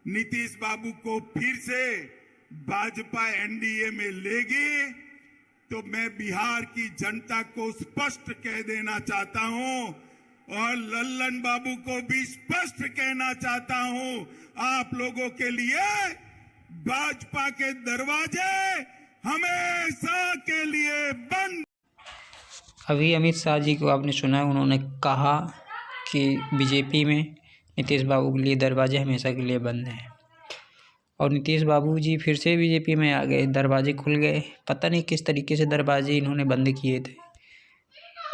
नीतीश बाबू को फिर से भाजपा एनडीए में लेगी तो मैं बिहार की जनता को स्पष्ट कह देना चाहता हूं और लल्लन बाबू को भी स्पष्ट कहना चाहता हूं, आप लोगों के लिए भाजपा के दरवाजे हमेशा के लिए बंद। अभी अमित शाह जी को आपने सुना है, उन्होंने कहा कि बीजेपी में नीतीश बाबू के लिए दरवाजे हमेशा के लिए बंद हैं और नीतीश बाबू जी फिर से बीजेपी में आ गए, दरवाजे खुल गए। पता नहीं किस तरीके से दरवाजे इन्होंने बंद किए थे।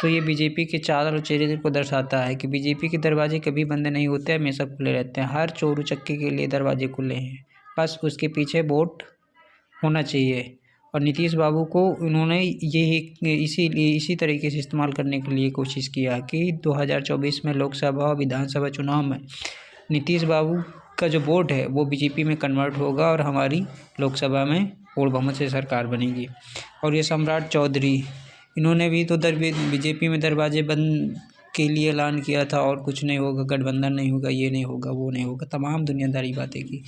तो ये बीजेपी के चाल और चरित्र को दर्शाता है कि बीजेपी के दरवाजे कभी बंद नहीं होते, हमेशा खुले रहते हैं। हर चोर उचक्के के लिए दरवाजे खुले हैं, बस उसके पीछे वोट होना चाहिए। और नीतीश बाबू को उन्होंने इसी तरीके से इस्तेमाल करने के लिए कोशिश किया कि 2024 में लोकसभा और विधानसभा चुनाव में नीतीश बाबू का जो वोट है वो बीजेपी में कन्वर्ट होगा और हमारी लोकसभा में पूर्ण बहुमत से सरकार बनेगी। और ये सम्राट चौधरी, इन्होंने भी तो बीजेपी में दरवाजे बंद के लिए ऐलान किया था और कुछ नहीं होगा, गठबंधन नहीं होगा, ये नहीं होगा, वो नहीं होगा, तमाम दुनियादारी बातें की।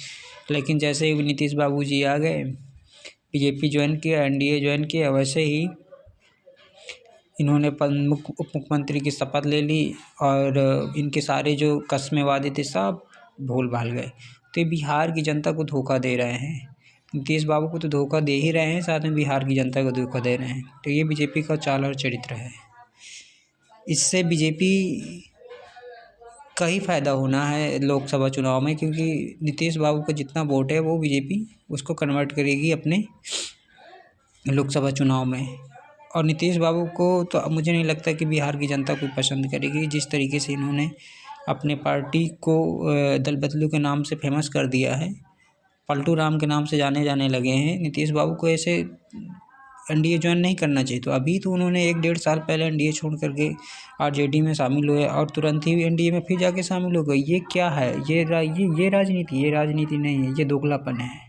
लेकिन जैसे ही नीतीश बाबू जी आ गए, बीजेपी ज्वाइन किया, एनडीए ज्वाइन किया, वैसे ही इन्होंने उप मुख्यमंत्री की शपथ ले ली और इनके सारे जो कस्में वादे थे सब भूल भाल गए। तो ये बिहार की जनता को धोखा दे रहे हैं। नीतीश बाबू को तो धोखा दे ही रहे हैं, साथ में बिहार की जनता को धोखा दे रहे हैं। तो ये बीजेपी का चाल और चरित्र है। इससे बीजेपी का ही फ़ायदा होना है लोकसभा चुनाव में, क्योंकि नीतीश बाबू का जितना वोट है वो बीजेपी उसको कन्वर्ट करेगी अपने लोकसभा चुनाव में। और नीतीश बाबू को तो अब मुझे नहीं लगता कि बिहार की जनता को पसंद करेगी। जिस तरीके से इन्होंने अपने पार्टी को दल बदलू के नाम से फेमस कर दिया है, पलटू राम के नाम से जाने लगे हैं। नीतीश बाबू को ऐसे एनडीए ज्वाइन नहीं करना चाहिए। तो अभी तो उन्होंने 1-1.5 साल पहले एनडीए छोड़ करके आरजेडी में शामिल हुए और तुरंत ही एनडीए में फिर जाके शामिल हो गए। ये क्या है? ये राजनीति नहीं है, ये दोगलापन है।